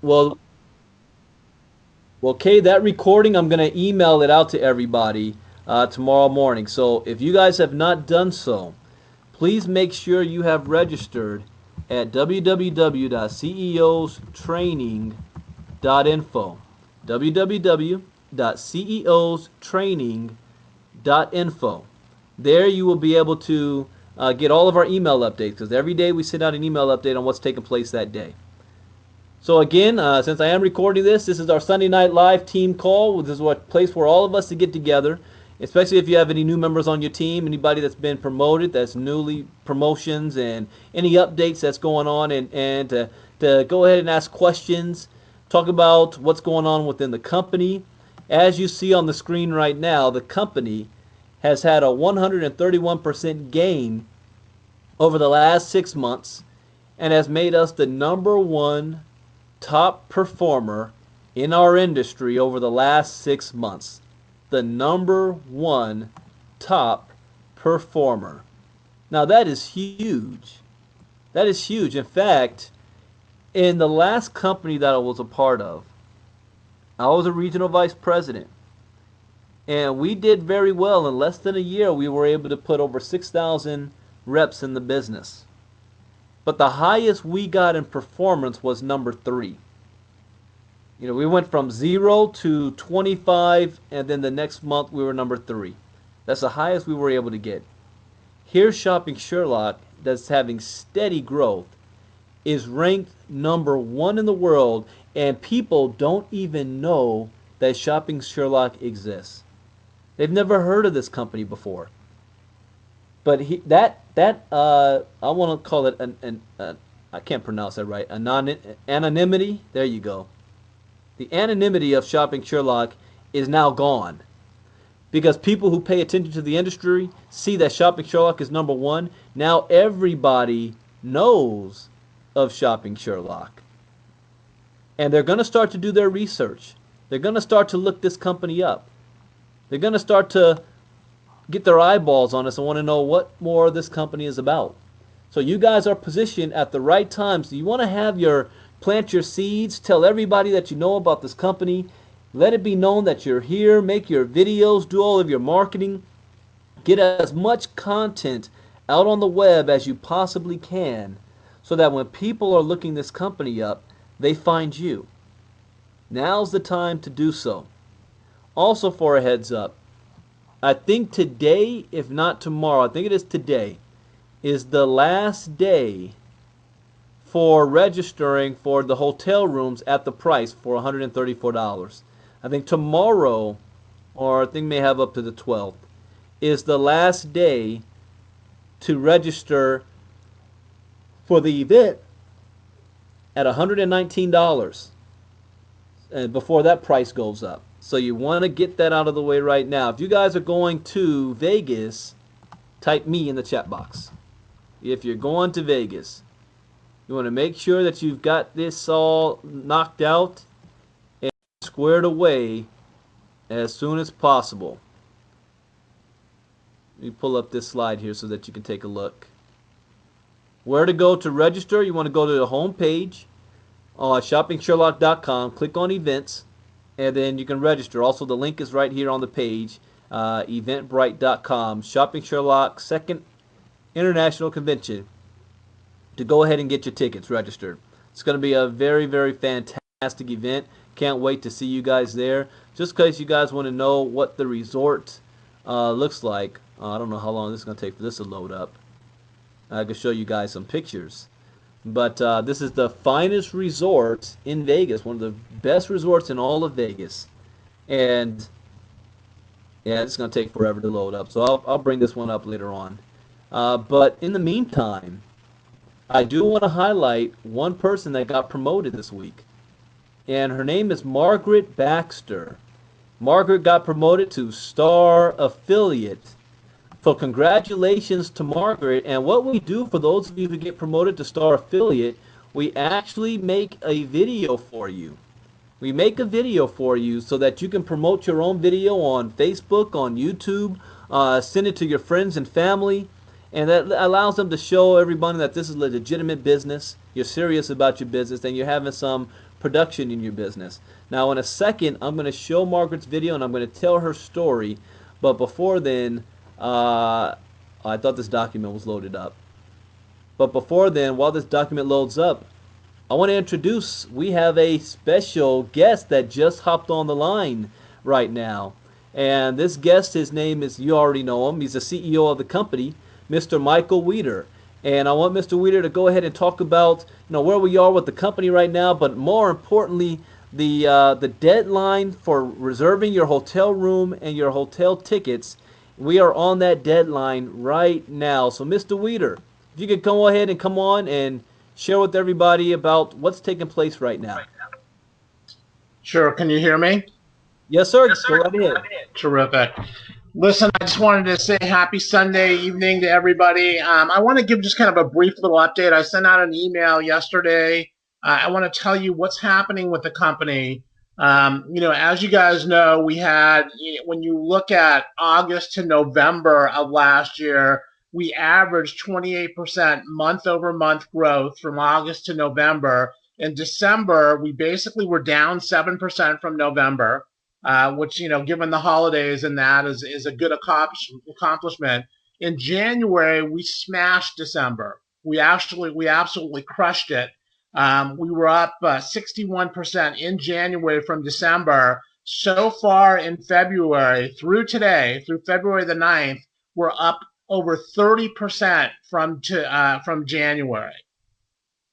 Well, well, okay, that recording, I'm going to email it out to everybody tomorrow morning. So if you guys have not done so, please make sure you have registered at www.ceostraining.info. www.ceostraining.info. There you will be able to get all of our email updates because every day we send out an email update on what's taking place that day. So again, since I am recording this, this is our Sunday Night Live team call. This is a place for all of us to get together, especially if you have any new members on your team, anybody that's been promoted, that's newly promotions, and any updates that's going on, and to go ahead and ask questions, talk about what's going on within the company. As you see on the screen right now, the company has had a 131% gain over the last 6 months and has made us the number one top performer in our industry over the last 6 months. The number one top performer. Now that is huge. That is huge. In fact, in the last company that I was a part of, I was a regional vice president. And we did very well. In less than a year, we were able to put over 6,000 reps in the business. But the highest we got in performance was number three. We went from 0 to 25, and then the next month we were number three. That's the highest we were able to get. Here's Shopping Sherlock, that's having steady growth, is ranked number one in the world, and people don't even know that Shopping Sherlock exists. They've never heard of this company before. But I want to call it an I can't pronounce that right. Anonymity. There you go. The anonymity of Shopping Sherlock is now gone because people who pay attention to the industry see that Shopping Sherlock is number one. Now everybody knows of Shopping Sherlock, and they're going to start to do their research. They're going to start to look this company up. They're going to start to get their eyeballs on us and want to know what more this company is about. So you guys are positioned at the right time. So you want to have your plant your seeds, tell everybody that you know about this company, let it be known that you're here, make your videos, do all of your marketing, get as much content out on the web as you possibly can so that when people are looking this company up, they find you. Now's the time to do so. Also, for a heads up, I think today, if not tomorrow, I think it is today, is the last day for registering for the hotel rooms at the price for $134. I think tomorrow, or I think may have up to the 12th, is the last day to register for the event at $119 and before that price goes up. So you want to get that out of the way right now. If you guys are going to Vegas, type me in the chat box. If you're going to Vegas, you want to make sure that you've got this all knocked out and squared away as soon as possible. Let me pull up this slide here so that you can take a look. Where to go to register? You want to go to the home page on shoppingsherlock.com, click on events, and then you can register. Also, the link is right here on the page, eventbrite.com, Shopping Sherlock Second International Convention, to go ahead and get your tickets registered. It's going to be a very, very fantastic event. Can't wait to see you guys there. Just in case you guys want to know what the resort looks like. I don't know how long this is going to take for this to load up. I can show you guys some pictures. But this is the finest resort in Vegas, one of the best resorts in all of Vegas. And yeah, it's going to take forever to load up. So I'll bring this one up later on. But in the meantime, I do want to highlight one person that got promoted this week. And her name is Margaret Baxter. Margaret got promoted to Star Affiliate. So congratulations to Margaret. And what we do for those of you who get promoted to Star Affiliate, we actually make a video for you. We make a video for you so that you can promote your own video on Facebook, on YouTube, send it to your friends and family, and that allows them to show everybody that this is a legitimate business, you're serious about your business, and you're having some production in your business. Now, in a second, I'm going to show Margaret's video and I'm going to tell her story. But before then, I thought this document was loaded up. But before then, while this document loads up, I want to introduce, we have a special guest that just hopped on the line right now. And this guest, his name is, you already know him, he's the CEO of the company, Mr. Michael Weeder. And I want Mr. Weeder to go ahead and talk about, where we are with the company right now, but more importantly, the deadline for reserving your hotel room and your hotel tickets. We are on that deadline right now. So Mr. Weeder, if you could go ahead and come on and share with everybody about what's taking place right now. Sure. Can you hear me? Yes, sir. Go right ahead. Terrific. Listen, I just wanted to say happy Sunday evening to everybody. I want to give just kind of a brief little update. I sent out an email yesterday. I want to tell you what's happening with the company. As you guys know, we had, when you look at August to November of last year, we averaged 28% month over month growth from August to November. In December, we basically were down 7% from November. Which, given the holidays and that is a good accomplishment. In January, we smashed December. We absolutely crushed it. We were up 61% in January from December. So far in February, through today, through February the 9th, we're up over 30% from January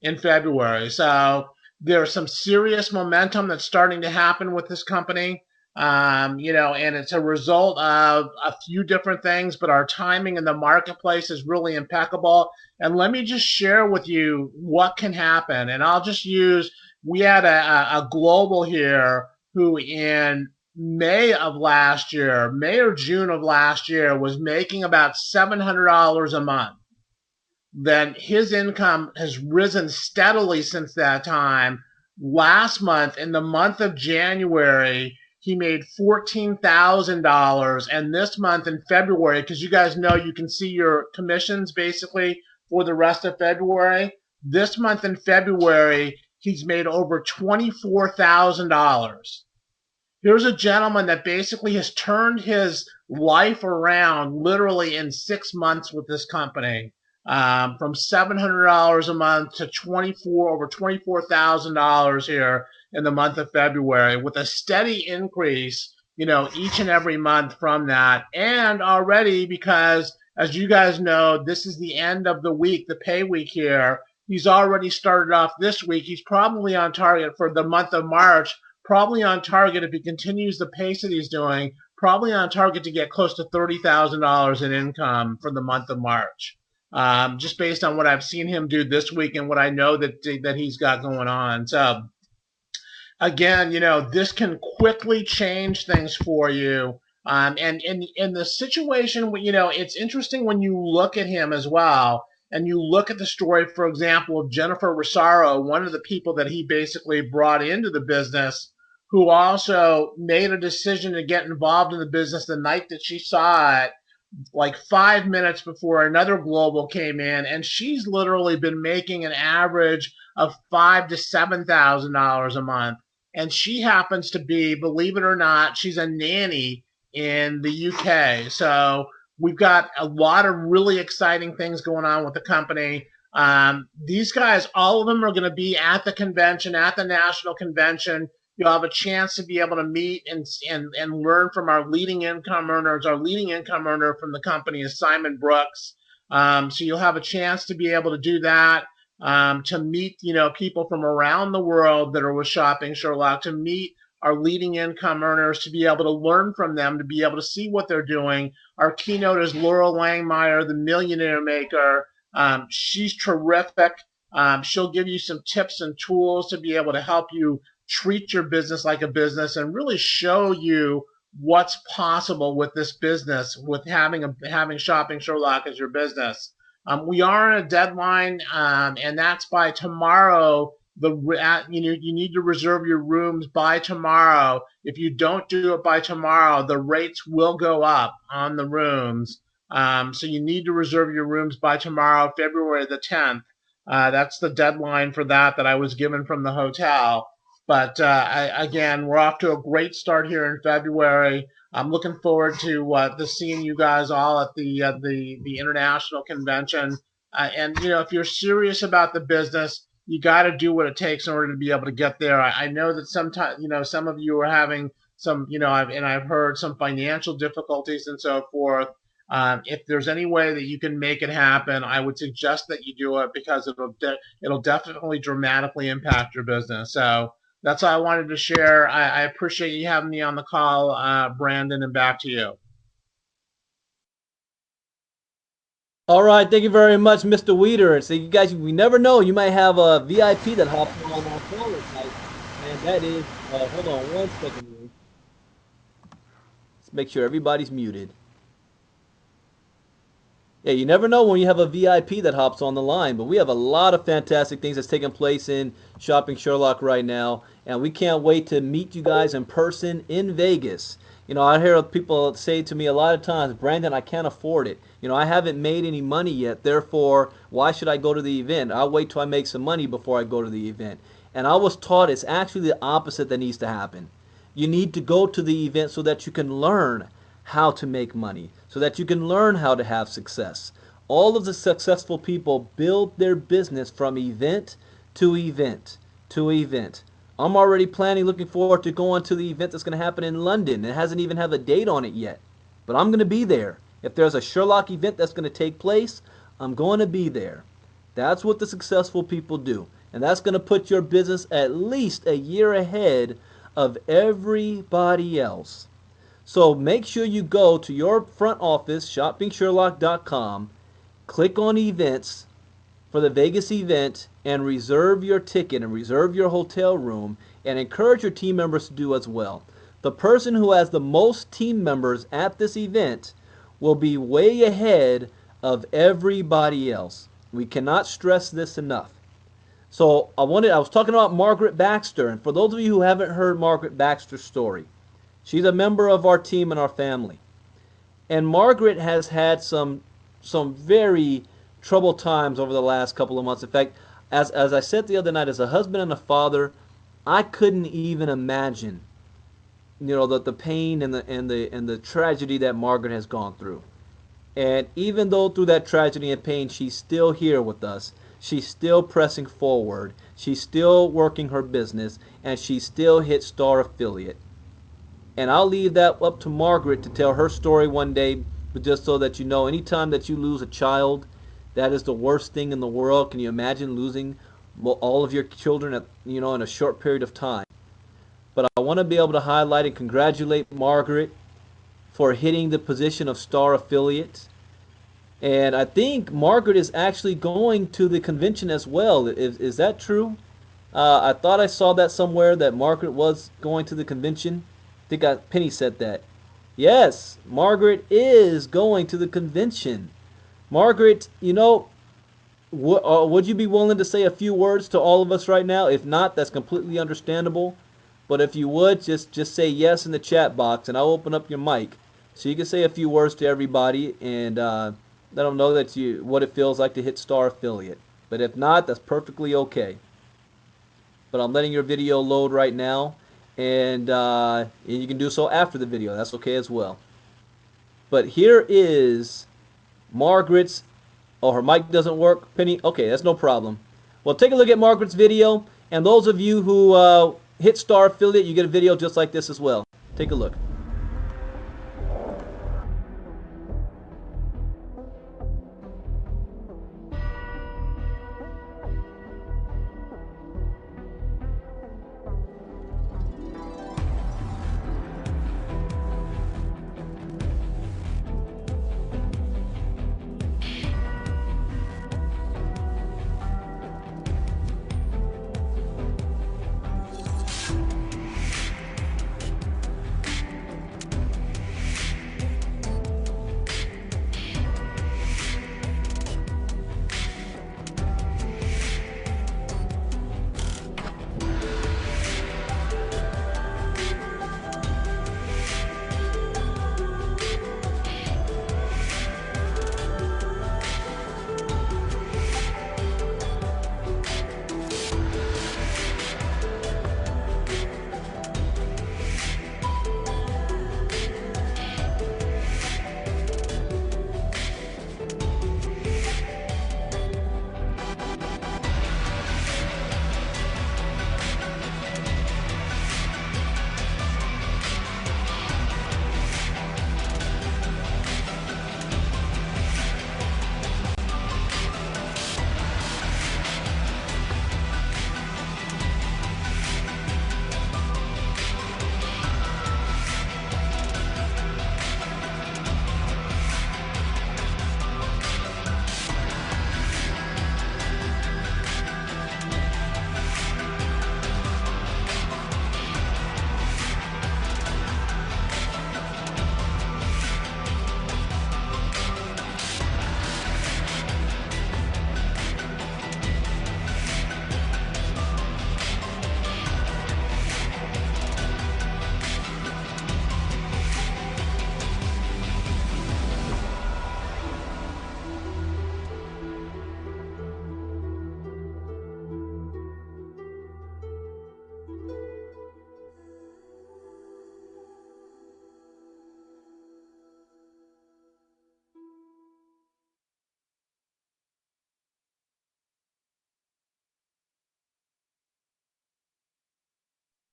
in February. So there's some serious momentum that's starting to happen with this company. And it's a result of a few different things, but our timing in the marketplace is really impeccable. And let me just share with you what can happen. And I'll just use, we had a global here who in May or June of last year was making about $700 a month. Then his income has risen steadily since that time. Last month, in the month of January, he made $14,000. And this month in February, because you guys know you can see your commissions basically for the rest of February. This month in February, he's made over $24,000. Here's a gentleman that basically has turned his life around literally in 6 months with this company. From $700 a month to over $24,000 here in the month of February, with a steady increase, each and every month from that. And already, because as you guys know, this is the end of the week, the pay week here. He's already started off this week. He's probably on target for the month of March, probably on target if he continues the pace that he's doing, probably on target to get close to $30,000 in income for the month of March. Just based on what I've seen him do this week and what I know that he's got going on. So again, this can quickly change things for you. And in the situation, it's interesting when you look at him as well, and you look at the story, for example, of Jennifer Rosario, one of the people that he basically brought into the business, who also made a decision to get involved in the business the night that she saw it, like 5 minutes before another global came in, and she's literally been making an average of $5,000 to $7,000 a month. And she happens to be, believe it or not, she's a nanny in the UK. So we've got a lot of really exciting things going on with the company. These guys, all of them are going to be at the convention, at the national convention. You'll have a chance to be able to meet and learn from our leading income earners. Our leading income earner from the company is Simon Brooks. So you'll have a chance to be able to do that, to meet people from around the world that are with Shopping Sherlock, to meet our leading income earners, to be able to learn from them, to be able to see what they're doing. Our keynote is Laurel Langmeyer, the millionaire maker. She's terrific. She'll give you some tips and tools to be able to help you treat your business like a business and really show you what's possible with this business, with having Shopping Sherlock as your business. We are on a deadline, and that's by tomorrow. You need to reserve your rooms by tomorrow. If you don't do it by tomorrow, the rates will go up on the rooms. So you need to reserve your rooms by tomorrow, February the 10th. That's the deadline for that I was given from the hotel. But again, we're off to a great start here in February. I'm looking forward to seeing you guys all at the international convention. And you know, if you're serious about the business, you got to do what it takes in order to be able to get there. I know that sometimes, you know, some of you are having some, you know, I've heard some financial difficulties and so forth. If there's any way that you can make it happen, I would suggest that you do it because it'll definitely dramatically impact your business. So that's all I wanted to share. I appreciate you having me on the call, Brandon, and back to you. All right, thank you very much, Mr. Weeder. So you guys, we never know. You might have a VIP that hops on our call tonight, and that is. Hold on one second. Here. Let's make sure everybody's muted. Yeah, you never know when you have a VIP that hops on the line, but we have a lot of fantastic things that's taking place in Shopping Sherlock right now, and we can't wait to meet you guys in person in Vegas. You know, I hear people say to me a lot of times, Brandon, I can't afford it. You know, I haven't made any money yet, therefore, why should I go to the event? I'll wait till I make some money before I go to the event. And I was taught it's actually the opposite that needs to happen. You need to go to the event so that you can learn how to make money, so that you can learn how to have success. All of the successful people build their business from event to event to event. I'm already planning, looking forward to going to the event that's going to happen in London. It hasn't even have a date on it yet, but I'm going to be there. If there's a Sherlock event that's going to take place, I'm going to be there. That's what the successful people do. And that's going to put your business at least a year ahead of everybody else. So make sure you go to your front office, shoppingsherlock.com, click on events for the Vegas event, and reserve your ticket and reserve your hotel room, and encourage your team members to do as well. The person who has the most team members at this event will be way ahead of everybody else. We cannot stress this enough. So I was talking about Margaret Baxter, and for those of you who haven't heard Margaret Baxter's story, she's a member of our team and our family. And Margaret has had some very troubled times over the last couple of months. In fact, as I said the other night, as a husband and a father, I couldn't even imagine, you know, the pain and the tragedy that Margaret has gone through. And even though through that tragedy and pain, she's still here with us. She's still pressing forward. She's still working her business, and she still hit Star Affiliate. And I'll leave that up to Margaret to tell her story one day, but just so that you know, anytime that you lose a child, that is the worst thing in the world. Can you imagine losing all of your children at, you know, in a short period of time? But I want to be able to highlight and congratulate Margaret for hitting the position of Star Affiliate. And I think Margaret is actually going to the convention as well. Is that true? I thought I saw that somewhere that Margaret was going to the convention. I think Penny said that. Yes, Margaret is going to the convention. Margaret, you know, would you be willing to say a few words to all of us right now? If not, that's completely understandable. But if you would, just say yes in the chat box, and I'll open up your mic so you can say a few words to everybody and let them know that what it feels like to hit Star Affiliate. But if not, that's perfectly okay. But I'm letting your video load right now, and you can do so after the video. That's okay as well. But here is Margaret's. Oh, her mic doesn't work, Penny. Okay, that's no problem. Well, take a look at Margaret's video, and those of you who hit Star Affiliate, you get a video just like this as well. Take a look.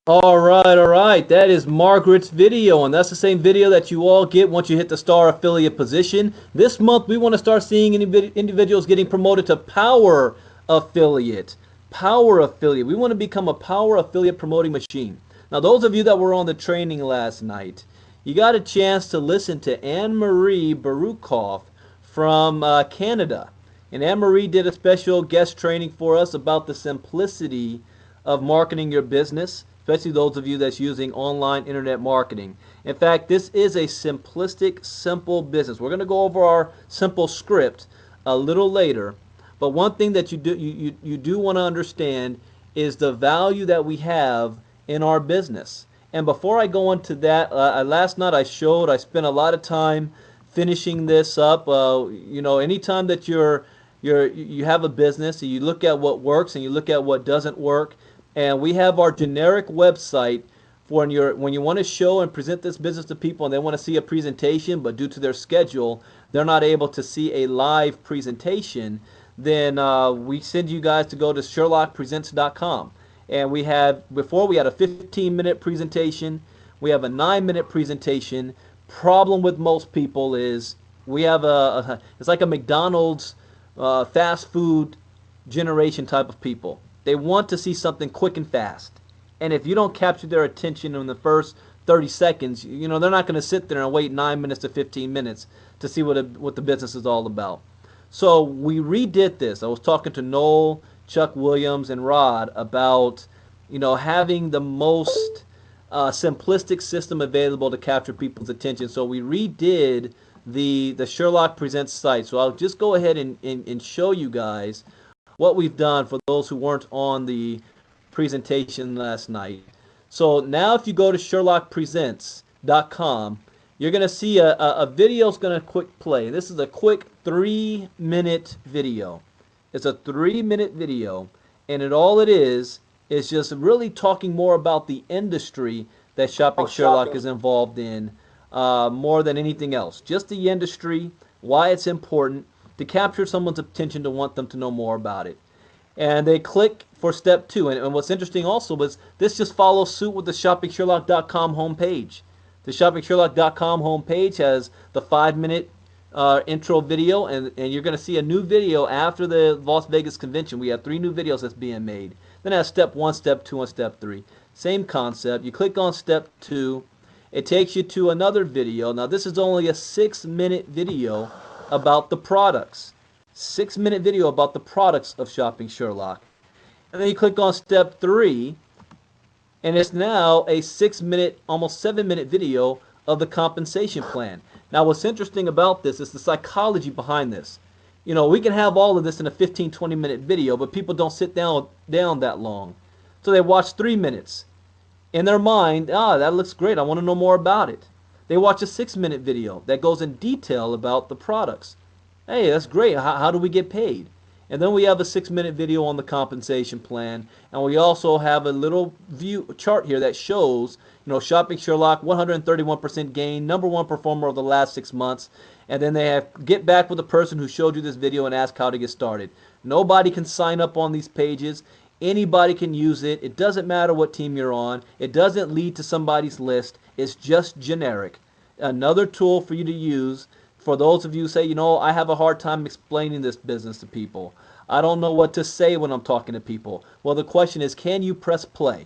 All right. That is Margaret's video, and that's the same video that you all get once you hit the star affiliate position. This month, we want to start seeing individuals getting promoted to power affiliate. Power affiliate. We want to become a power affiliate promoting machine. Now, those of you that were on the training last night, you got a chance to listen to Anne Marie Barukoff from Canada. And Anne Marie did a special guest training for us about the simplicity of marketing your business, especially those of you that's using online internet marketing. In fact, this is a simplistic, simple business. We're going to go over our simple script a little later, but one thing that you do want to understand is the value that we have in our business. And before I go into that, last night I spent a lot of time finishing this up. Anytime that you have a business and you look at what works and you look at what doesn't work, and we have our generic website for when you want to show and present this business to people and they want to see a presentation, but due to their schedule, they're not able to see a live presentation, then we send you guys to go to SherlockPresents.com. And before we had a 15-minute presentation, we have a 9-minute presentation. Problem with most people is we have it's like a McDonald's fast food generation type of people. They want to see something quick and fast. And if you don't capture their attention in the first 30 seconds, they're not going to sit there and wait 9 minutes to 15 minutes to see what the business is all about. So we redid this. I was talking to Noel, Chuck Williams, and Rod about, having the most simplistic system available to capture people's attention. So we redid the Sherlock Presents site. So I'll just go ahead and show you guys what we've done for those who weren't on the presentation last night. So now if you go to SherlockPresents.com, you're going to see a video is going to quick play. This is a quick 3-minute video. It's a 3-minute video, and all it is just really talking more about the industry that Shopping Sherlock is involved in more than anything else. Just the industry, why it's important, to capture someone's attention to want them to know more about it. And they click for step 2. And what's interesting also was this just follows suit with the ShoppingSherlock.com homepage. The ShoppingSherlock.com homepage has the 5-minute intro video, and you're going to see a new video after the Las Vegas convention. We have 3 new videos that's being made. Then it has step 1, step 2, and step 3. Same concept. You click on step 2. It takes you to another video. Now this is only a 6-minute video about the products. 6-minute video about the products of Shopping Sherlock. And then you click on step 3, and it's now a 6-minute, almost 7-minute video of the compensation plan. Now what's interesting about this is the psychology behind this. We can have all of this in a 15, 20-minute video, but people don't sit down that long. So they watch 3 minutes. In their mind, that looks great, I want to know more about it. They watch a 6-minute video that goes in detail about the products. Hey, that's great. How do we get paid? And then we have a 6-minute video on the compensation plan. And we also have a little chart here that shows, Shopping Sherlock, 131% gain, #1 performer of the last 6 months. And then they have get back with the person who showed you this video and ask how to get started. Nobody can sign up on these pages. Anybody can use it. It doesn't matter what team you're on. It doesn't lead to somebody's list. It's just generic. Another tool for you to use for those of you who say, I have a hard time explaining this business to people. I don't know what to say when I'm talking to people. Well, the question is, can you press play?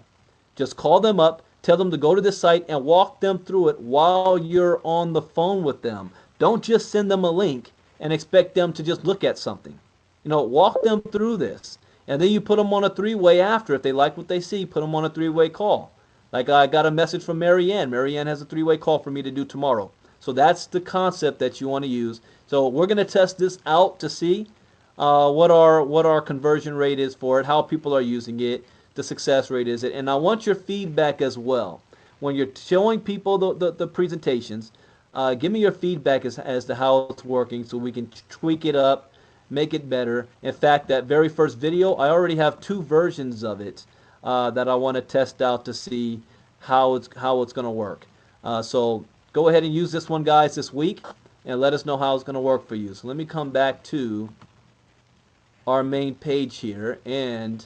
Just call them up, tell them to go to this site and walk them through it while you're on the phone with them. Don't just send them a link and expect them to just look at something. Walk them through this. And then you put them on a 3-way after. If they like what they see, put them on a 3-way call. Like I got a message from Marianne. Marianne has a 3-way call for me to do tomorrow. So that's the concept that you want to use. So we're going to test this out to see what our conversion rate is for it, how people are using it, the success rate is it. And I want your feedback as well. When you're showing people the presentations, give me your feedback as to how it's working so we can tweak it up, make it better. In fact, that very first video, I already have 2 versions of it that I want to test out to see how it's going to work. So go ahead and use this one, guys, this week, and let us know how it's going to work for you. So let me come back to our main page here, and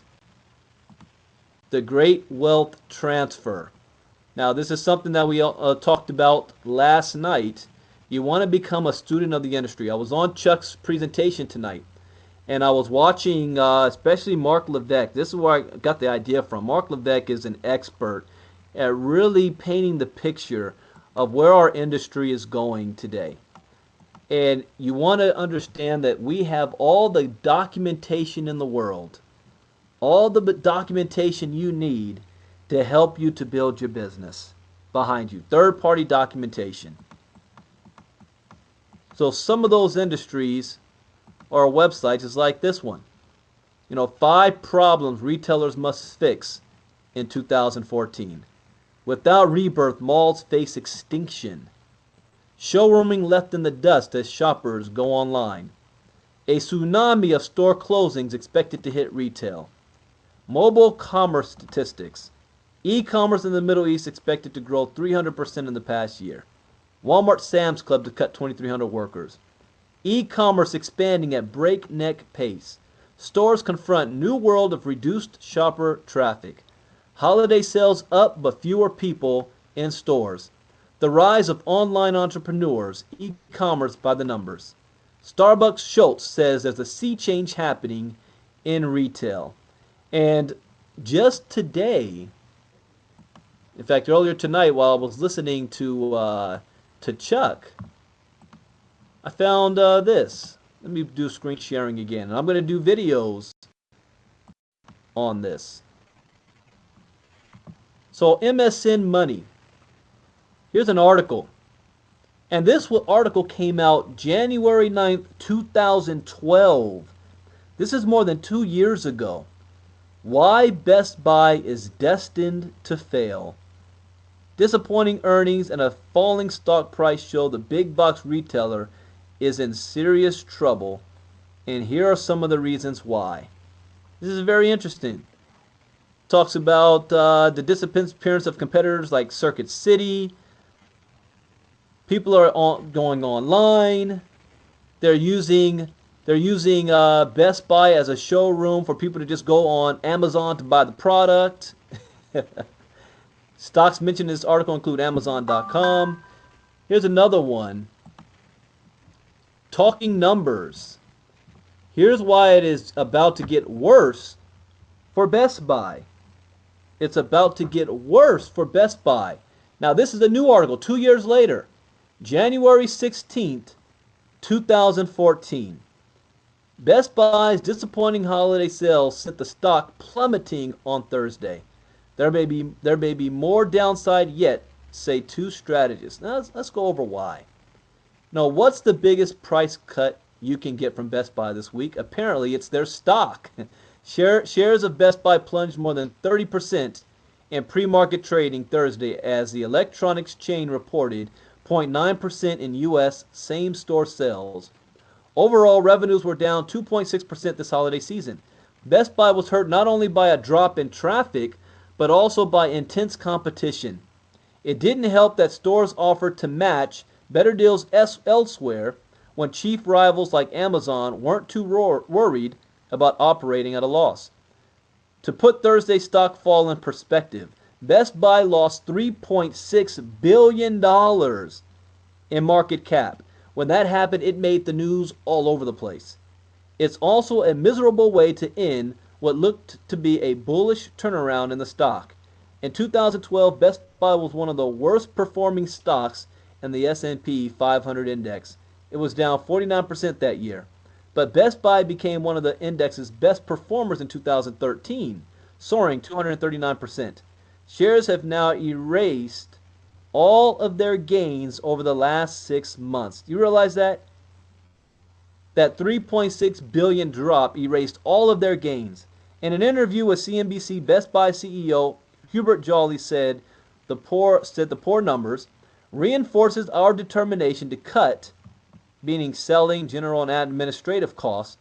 the great wealth transfer. Now, this is something that we talked about last night. You want to become a student of the industry. I was on Chuck's presentation tonight, and I was watching, especially Mark Levesque. This is where I got the idea from. Mark Levesque is an expert at really painting the picture of where our industry is going today. And you want to understand that we have all the documentation in the world, all the documentation you need to help you to build your business behind you. Third-party documentation. So some of those industries or websites is like this one. 5 problems retailers must fix in 2014. Without rebirth, malls face extinction. Showrooming left in the dust as shoppers go online. A tsunami of store closings expected to hit retail. Mobile commerce statistics. E-commerce in the Middle East expected to grow 300% in the past year. Walmart Sam's Club to cut 2,300 workers. E-commerce expanding at breakneck pace. Stores confront new world of reduced shopper traffic. Holiday sales up but fewer people in stores. The rise of online entrepreneurs, e-commerce by the numbers. Starbucks Schultz says there's a sea change happening in retail. And just today, in fact, earlier tonight while I was listening to Chuck, I found this. Let me do screen sharing again. And I'm going to do videos on this. So MSN Money. Here's an article. And this article came out January 9th, 2012. This is more than 2 years ago. Why Best Buy is destined to fail. Disappointing earnings and a falling stock price show the big box retailer is in serious trouble. And here are some of the reasons why. This is very interesting. Talks about the disappearance of competitors like Circuit City. People are going online. They're using Best Buy as a showroom for people to just go on Amazon to buy the product. Stocks mentioned in this article include Amazon.com. Here's another one. Talking numbers. Here's why it is about to get worse for Best Buy. It's about to get worse for Best Buy. Now, this is a new article 2 years later. January 16th, 2014. Best Buy's disappointing holiday sales sent the stock plummeting on Thursday. There may be more downside yet, say 2 strategists. Now let's go over why. Now, what's the biggest price cut you can get from Best Buy this week? Apparently, it's their stock. Shares of Best Buy plunged more than 30% in pre-market trading Thursday as the electronics chain reported 0.9% in U.S. same-store sales. Overall, revenues were down 2.6% this holiday season. Best Buy was hurt not only by a drop in traffic, but also by intense competition. It didn't help that stores offered to match better deals elsewhere when chief rivals like Amazon weren't too worried about operating at a loss. To put Thursday's stock fall in perspective, Best Buy lost $3.6 billion in market cap. When that happened, it made the news all over the place. It's also a miserable way to end what looked to be a bullish turnaround in the stock. In 2012, Best Buy was one of the worst performing stocks in the S&P 500 index. It was down 49% that year. But Best Buy became one of the index's best performers in 2013, soaring 239%. Shares have now erased all of their gains over the last 6 months. Do you realize that? That $3.6 billion drop erased all of their gains. In an interview with CNBC, Best Buy CEO Hubert Jolly said the poor numbers reinforces our determination to cut, meaning selling, general, and administrative costs,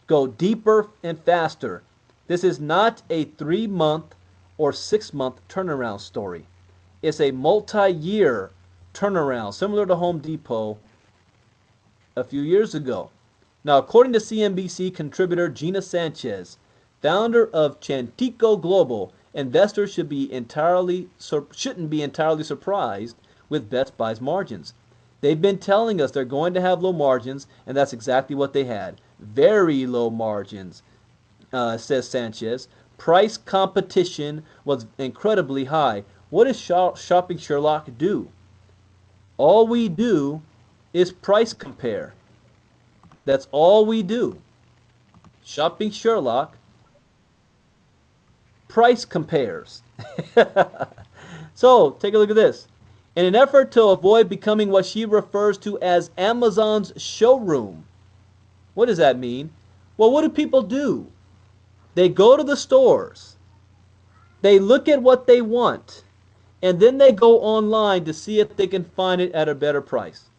go deeper and faster. This is not a 3-month or 6-month turnaround story. It's a multi-year turnaround, similar to Home Depot a few years ago. Now, according to CNBC contributor Gina Sanchez, founder of Chantico Global, Investors shouldn't be entirely surprised with Best Buy's margins. They've been telling us they're going to have low margins, and that's exactly what they had. Very low margins, says Sanchez. Price competition was incredibly high. What does Shopping Sherlock do? All we do is price compare. That's all we do. Shopping Sherlock price compares. So, take a look at this. In an effort to avoid becoming what she refers to as Amazon's showroom. What does that mean? Well, what do people do? They go to the stores, they look at what they want, and then they go online to see if they can find it at a better price.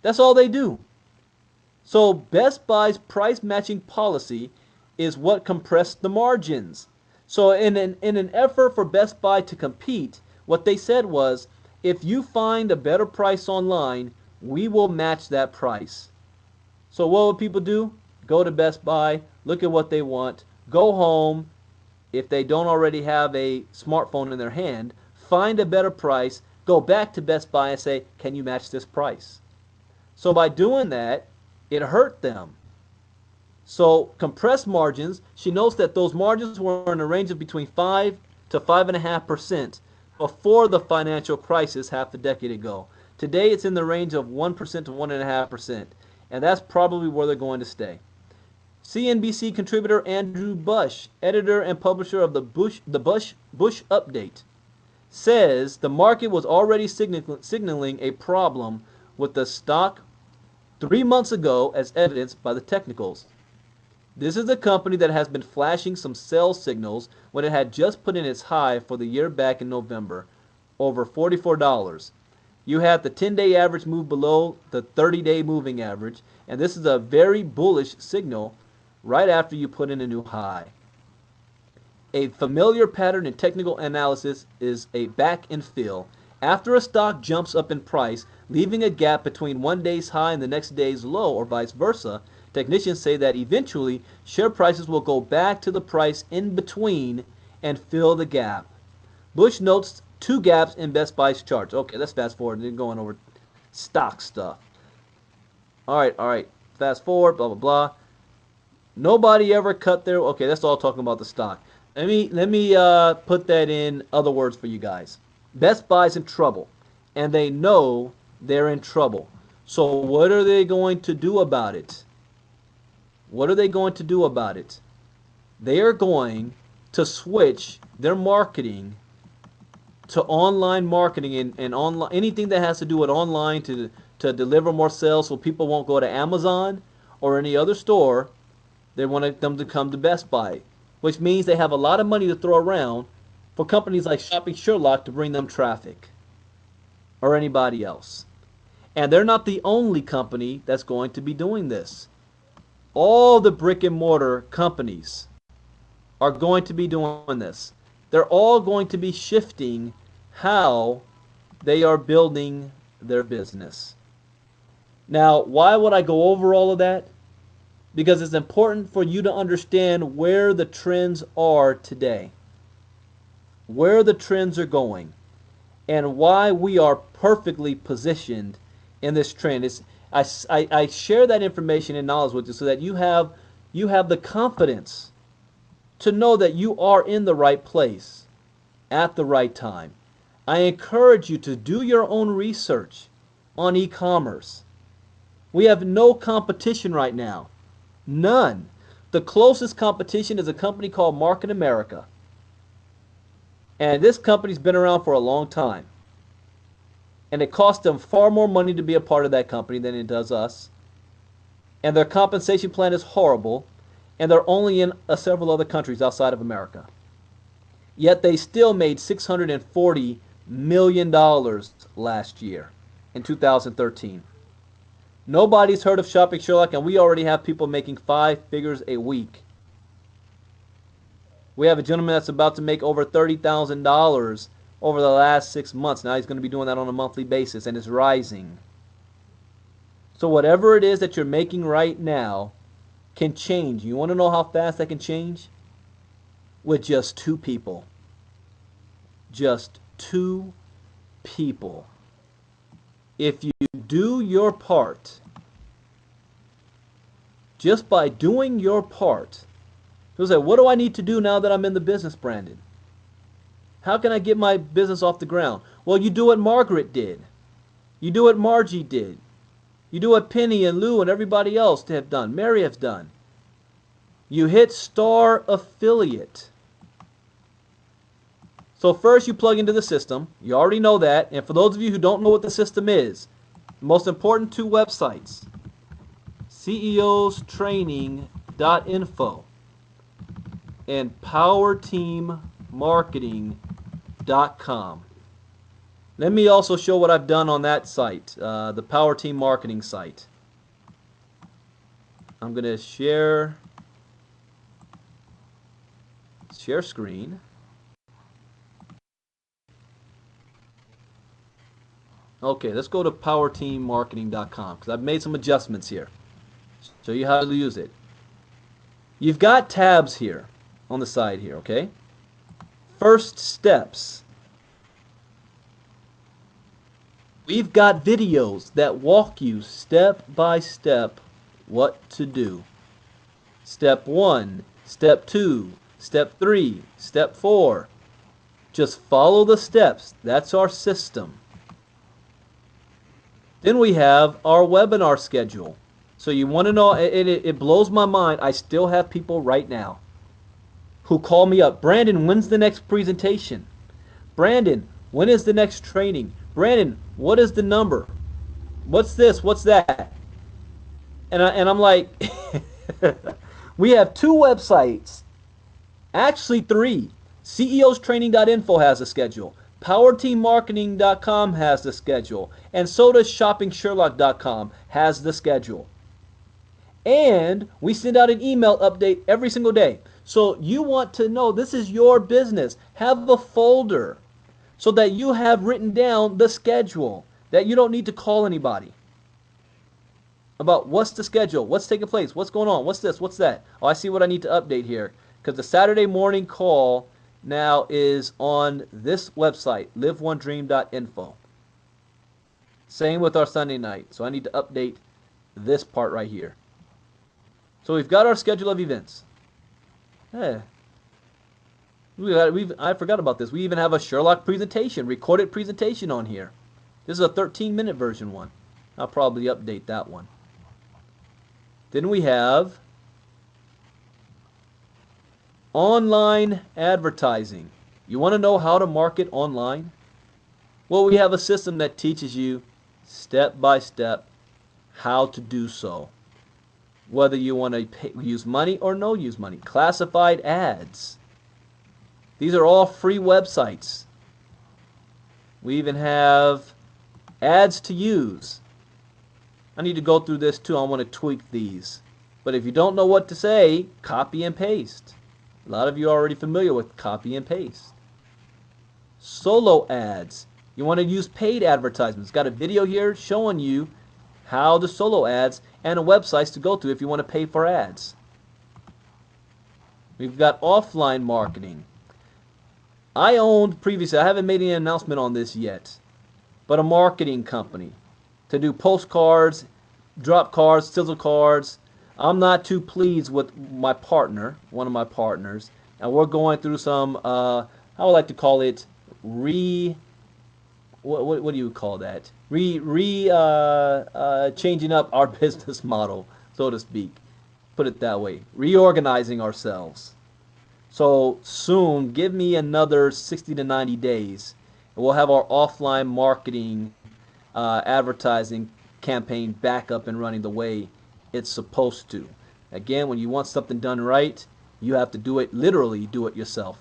That's all they do. So Best Buy's price matching policy is what compressed the margins. So in an effort for Best Buy to compete, what they said was, if you find a better price online, we will match that price. So what would people do? Go to Best Buy, look at what they want, go home, if they don't already have a smartphone in their hand, find a better price, go back to Best Buy and say, can you match this price? So by doing that, it hurt them. So compressed margins, she notes that those margins were in a range of between 5 to 5.5% before the financial crisis half a decade ago. Today it's in the range of 1% to 1.5%, and that's probably where they're going to stay. CNBC contributor Andrew Bush, editor and publisher of the Bush Update, says the market was already signaling a problem with the stock 3 months ago, as evidenced by the technicals. This is a company that has been flashing some sell signals when it had just put in its high for the year back in November, over $44. You had the 10-day average move below the 30-day moving average, and this is a very bullish signal right after you put in a new high. A familiar pattern in technical analysis is a back and fill. After a stock jumps up in price, leaving a gap between one day's high and the next day's low, or vice versa, technicians say that eventually share prices will go back to the price in between and fill the gap. Bush notes two gaps in Best Buy's charts. Okay, let's fast forward and going over stock stuff. All right. Fast forward, blah, blah, blah. Nobody ever cut their... Okay, that's all talking about the stock. Let me put that in other words for you guys. Best Buy's in trouble, and they know they're in trouble. So what are they going to do about it? What are they going to do about it? They are going to switch their marketing to online marketing and online, anything that has to do with online to deliver more sales so people won't go to Amazon or any other store. They want them to come to Best Buy, which means they have a lot of money to throw around for companies like Shopping Sherlock to bring them traffic or anybody else. And they're not the only company that's going to be doing this. All the brick and mortar companies are going to be doing this. They're all going to be shifting how they are building their business. Now, why would I go over all of that? Because it's important for you to understand where the trends are today, where the trends are going, and why we are perfectly positioned in this trend. I share that information and knowledge with you so that you have the confidence to know that you are in the right place at the right time. I encourage you to do your own research on e-commerce. We have no competition right now. None. The closest competition is a company called Market America. And this company's been around for a long time. And it costs them far more money to be a part of that company than it does us. And their compensation plan is horrible. And they're only in several other countries outside of America. Yet they still made $640 million last year in 2013. Nobody's heard of Shopping Sherlock, and we already have people making 5 figures a week. We have a gentleman that's about to make over $30,000 over the last 6 months. Now he's going to be doing that on a monthly basis, and it's rising. So whatever it is that you're making right now can change. You want to know how fast that can change? with just 2 people. Just 2 people. If you do your part, just by doing your part, you'll say, what do I need to do now that I'm in the business, Brandon? How can I get my business off the ground? Well, you do what Margaret did. You do what Margie did. You do what Penny and Lou and everybody else have done. Mary has done. You hit star affiliate. So first you plug into the system. You already know that. And for those of you who don't know what the system is, the most important 2 websites, ceostraining.info and powerteammarketing.com. Let me also show what I've done on that site, the Power Team Marketing site. I'm going to share screen. Okay, let's go to powerteammarketing.com because I've made some adjustments here. Show you how to use it. You've got tabs here on the side here, okay? First steps. We've got videos that walk you step by step what to do. Step 1, step 2, step 3, step 4. Just follow the steps. That's our system. Then we have our webinar schedule. So you want to know, it blows my mind. I still have people right now who call me up. Brandon, when's the next presentation? Brandon, when is the next training? Brandon, what is the number? What's this? What's that? And I'm like, we have 2 websites. Actually 3. ceostraining.info has a schedule. PowerTeamMarketing.com has the schedule. And so does ShoppingSherlock.com has the schedule. And we send out an email update every single day. So you want to know this is your business. Have a folder so that you have written down the schedule, that you don't need to call anybody about what's the schedule, what's taking place, what's going on, what's this, what's that. Oh, I see what I need to update here. Because the Saturday morning call now is on this website, liveonedream.info. Same with our Sunday night. So I need to update this part right here. So we've got our schedule of events. I forgot about this. We even have a Sherlock presentation, recorded presentation on here. This is a 13-minute version one. I'll probably update that one. Then we have online advertising. You want to know how to market online? Well, we have a system that teaches you step by step how to do so. Whether you want to use money or no use money. Classified ads. These are all free websites. We even have ads to use. I need to go through this too. I want to tweak these. But if you don't know what to say, copy and paste. A lot of you are already familiar with copy and paste. Solo ads. You want to use paid advertisements. Got a video here showing you how the solo ads and the websites to go to if you want to pay for ads. We've got offline marketing. I owned previously, I haven't made any announcement on this yet, but a marketing company to do postcards, drop cards, sizzle cards. I'm not too pleased with my partner, one of my partners, and we're going through some, I would like to call it what do you call that? Changing up our business model, so to speak. Put it that way. Reorganizing ourselves. So soon, give me another 60 to 90 days, and we'll have our offline marketing advertising campaign back up and running the way it's supposed to. Again, when you want something done right, you have to do it, literally do it yourself.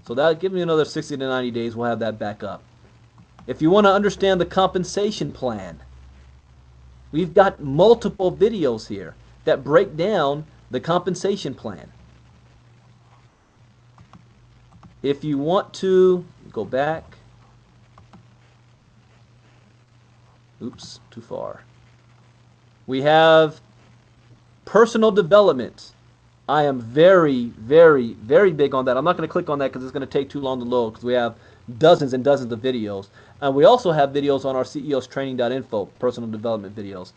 So that'll give me another 60 to 90 days, we'll have that back up. If you want to understand the compensation plan, we've got multiple videos here that break down the compensation plan. If you want to go back, oops, too far. We have personal development. I am very, very, very big on that. I'm not going to click on that because it's going to take too long to load because we have dozens and dozens of videos. And we also have videos on our ceostraining.info, personal development videos.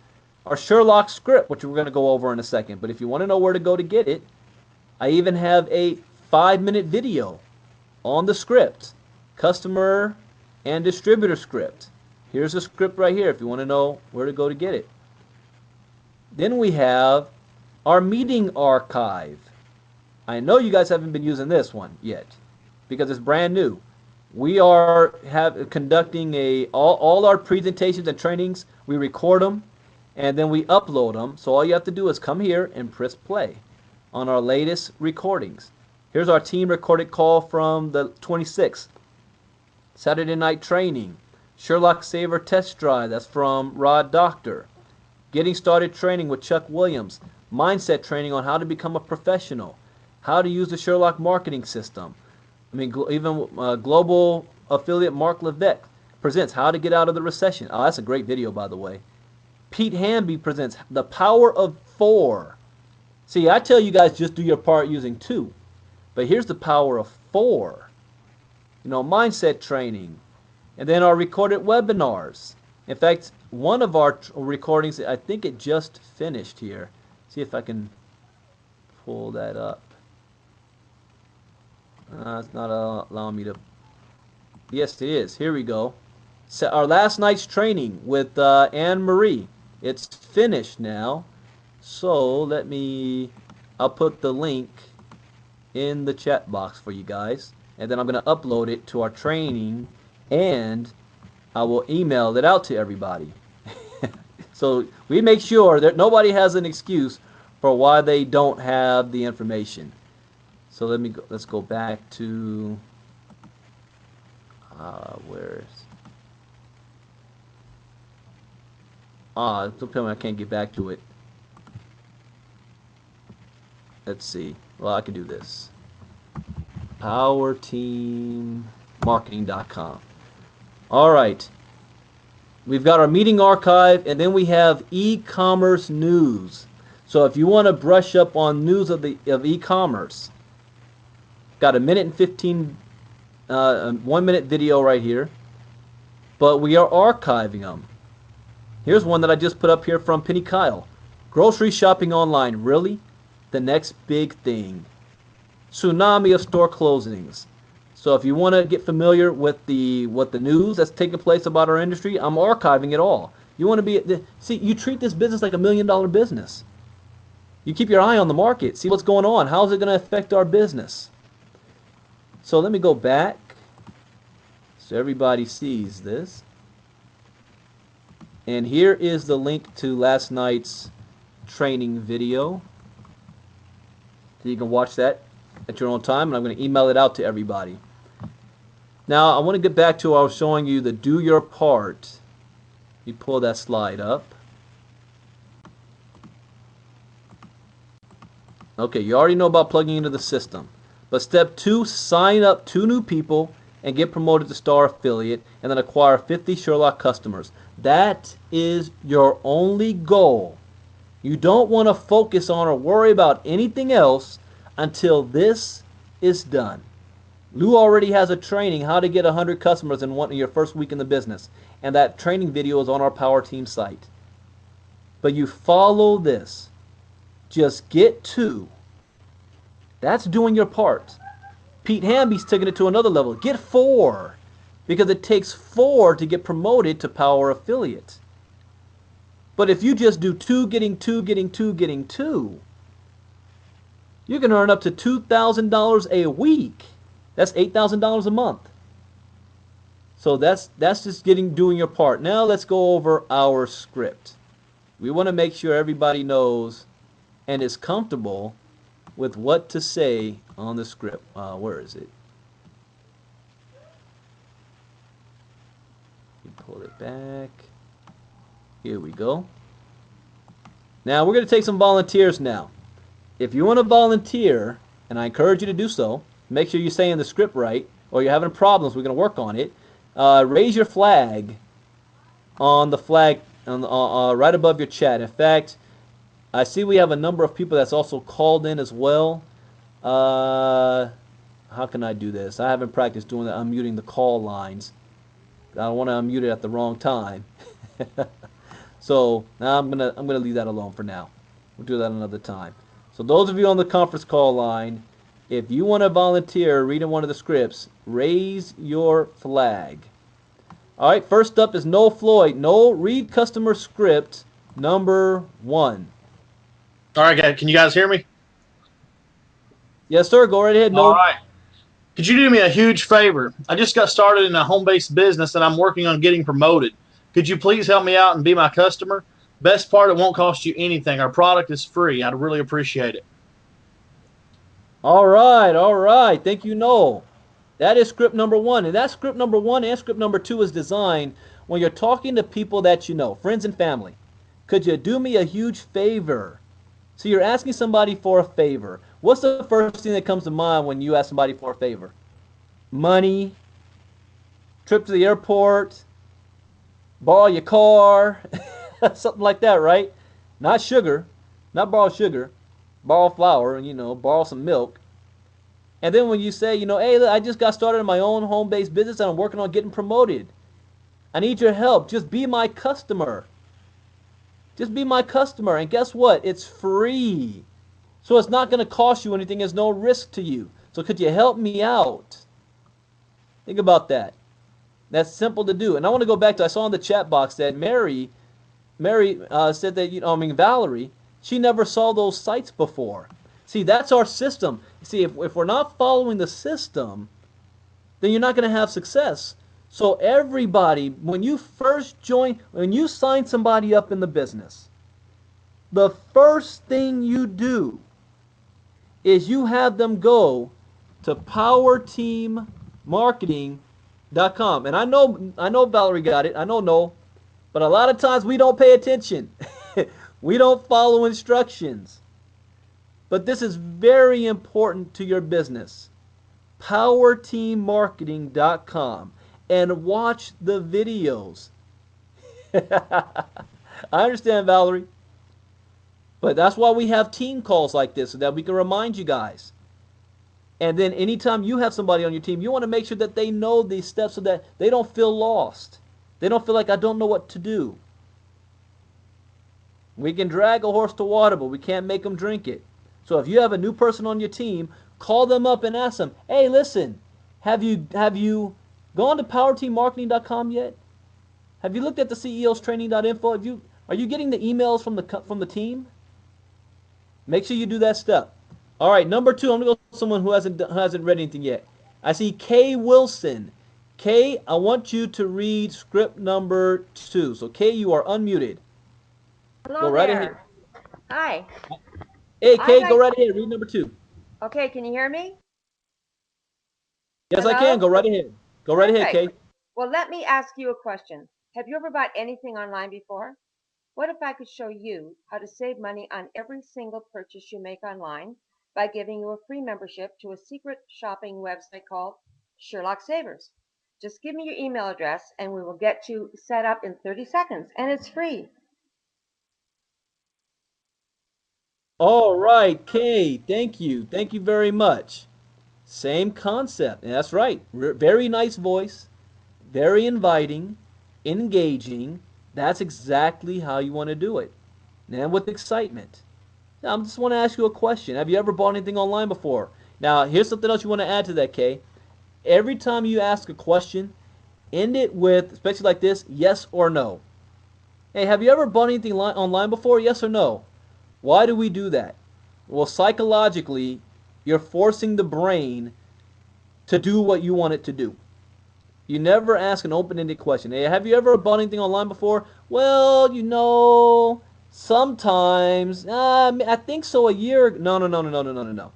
Our Sherlock script, which we're going to go over in a second. But if you want to know where to go to get it, I even have a 5-minute video on the script, customer and distributor script. Here's the script right here if you want to know where to go to get it. Then we have our meeting archive. I know you guys haven't been using this one yet because it's brand new. We are conducting all our presentations and trainings. We record them and then we upload them. So all you have to do is come here and press play on our latest recordings. Here's our team recorded call from the 26th. Saturday night training. Sherlock Saver test drive. That's from Rod Doctor. Getting started training with Chuck Williams. Mindset training on how to become a professional. How to use the Sherlock marketing system. I mean, even global affiliate Mark Levesque presents how to get out of the recession. Oh, that's a great video, by the way. Pete Hamby presents the power of 4. See, I tell you guys just do your part using 2. But here's the power of 4. You know, mindset training. And then our recorded webinars. In fact, one of our recordings, I think it just finished here. See if I can pull that up. It's not allowing me to. Yes, it is. Here we go. So our last night's training with Anne Marie. It's finished now. So let me. I'll put the link in the chat box for you guys, and then I'm going to upload it to our training, and I will email it out to everybody. So we make sure that nobody has an excuse for why they don't have the information. So let's go back to where's don't tell me I can't get back to it. Let's see. Well, I can do this. PowerTeamMarketing.com. All right. We've got our meeting archive, and then we have e-commerce news. So if you want to brush up on news of e-commerce, got a minute and 15, 1 minute video right here. But we are archiving them. Here's one that I just put up here from Penny Kyle. Grocery shopping online, really? The next big thing. Tsunami of store closings. So if you want to get familiar with what the news that's taking place about our industry, I'm archiving it all. You want to be see, you treat this business like $1 million business. You keep your eye on the market, see what's going on. How's it going to affect our business? So let me go back so everybody sees this. And here is the link to last night's training video. So you can watch that at your own time, and I'm going to email it out to everybody. Now, I want to get back to I was showing you the do your part. You pull that slide up. Okay, you already know about plugging into the system. But step 2, sign up 2 new people and get promoted to star affiliate, and then acquire 50 Sherlock customers. That is your only goal. You don't want to focus on or worry about anything else until this is done. Lou already has a training how to get 100 customers in your first week in the business, and that training video is on our Power Team site. But you follow this. Just get 2. That's doing your part. Pete Hamby's taking it to another level. Get 4, because it takes 4 to get promoted to Power Affiliate. But if you just do 2, getting 2, getting 2, getting 2, you can earn up to $2,000 a week. That's $8,000 a month. So that's just doing your part. Now let's go over our script. We want to make sure everybody knows and is comfortable with what to say on the script. Where is it? You pull it back. Here we go. Now we're going to take some volunteers now. If you want to volunteer, and I encourage you to do so, make sure you're saying the script right, or you're having problems, we're going to work on it. Raise your flag on the flag right above your chat. In fact, I see we have a number of people that's also called in as well. Uh, how can I do this? I haven't practiced doing that, unmuting the call lines. I don't want to unmute it at the wrong time. So now I'm gonna leave that alone for now. We'll do that another time. So those of you on the conference call line, if you want to volunteer reading one of the scripts, raise your flag. All right, first up is Noel Floyd. Noel, read customer script number 1. All right, guys. Can you guys hear me? Yes, sir. Go right ahead, All Noel. right. Could you do me a huge favor? I just got started in a home-based business and I'm working on getting promoted. Could you please help me out and be my customer? Best part, it won't cost you anything. Our product is free. I'd really appreciate it. All right, all right. Thank you, Noel. That is script number 1. And that script number 1 and script number 2 is designed when you're talking to people that you know, friends and family. Could you do me a huge favor? So you're asking somebody for a favor. What's the first thing that comes to mind when you ask somebody for a favor? Money, trip to the airport, borrow your car, something like that, right? Not sugar, not borrow sugar, borrow flour, and borrow some milk. And then when you say, hey, look, I just got started in my own home-based business and I'm working on getting promoted. I need your help. Just be my customer. Just be my customer. And guess what? It's free. So it's not going to cost you anything. There's no risk to you. So could you help me out? Think about that. That's simple to do. And I want to go back to, I saw in the chat box that Mary said that, Valerie, she never saw those sites before. See, that's our system. See, if we're not following the system, then you're not going to have success. So everybody, when you first join, when you sign somebody up in the business, the first thing you do is you have them go to powerteammarketing.com. And I know Valerie got it. I know Noel. But a lot of times we don't pay attention. We don't follow instructions. But this is very important to your business. powerteammarketing.com and watch the videos. I understand, Valerie. But that's why we have team calls like this, so that we can remind you guys. And then anytime you have somebody on your team, you want to make sure that they know these steps so that they don't feel lost. They don't feel like, I don't know what to do. We can drag a horse to water, but we can't make them drink it. So if you have a new person on your team, call them up and ask them, hey, listen, have you gone to powerteammarketing.com yet? Have you looked at the ceostraining.info? Are you getting the emails from the team? Make sure you do that step. All right, number 2, I'm going to go with someone who hasn't read anything yet. I see Kay Wilson. Kay, I want you to read script number 2. So, Kay, you are unmuted. Hello go right there. ahead. Hi. Hey, Kay, I'd go like- right ahead. Read number 2. Okay, can you hear me? Yes, I Hello? can. Go right ahead. Go right ahead, Kay. Perfect. Well, let me ask you a question. Have you ever bought anything online before? What if I could show you how to save money on every single purchase you make online by giving you a free membership to a secret shopping website called Sherlock Savers? Just give me your email address and we will get you set up in 30 seconds, and it's free. All right, Kay. Thank you. Thank you very much. Same concept. And that's right. Very nice voice. Very inviting. Engaging. That's exactly how you want to do it. And with excitement. Now, I just want to ask you a question. Have you ever bought anything online before? Now, here's something else you want to add to that, Kay. Every time you ask a question, end it with, especially like this, yes or no. Hey, have you ever bought anything online before? Yes or no? Why do we do that? Well, psychologically, you're forcing the brain to do what you want it to do. You never ask an open-ended question. Hey, have you ever bought anything online before? Well, sometimes. I think so. A year. No, no, no, no, no, no, no, no, no.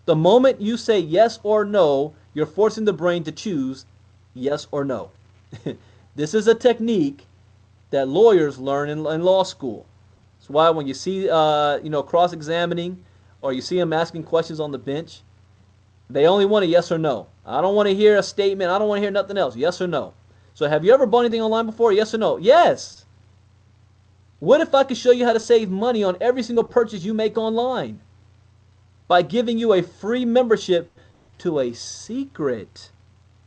The moment you say yes or no, you're forcing the brain to choose yes or no. This is a technique that lawyers learn in law school. That's why when you see, cross-examining, or you see them asking questions on the bench, they only want a yes or no. I don't want to hear a statement. I don't want to hear nothing else. Yes or no. So have you ever bought anything online before? Yes or no? Yes. What if I could show you how to save money on every single purchase you make online by giving you a free membership to a secret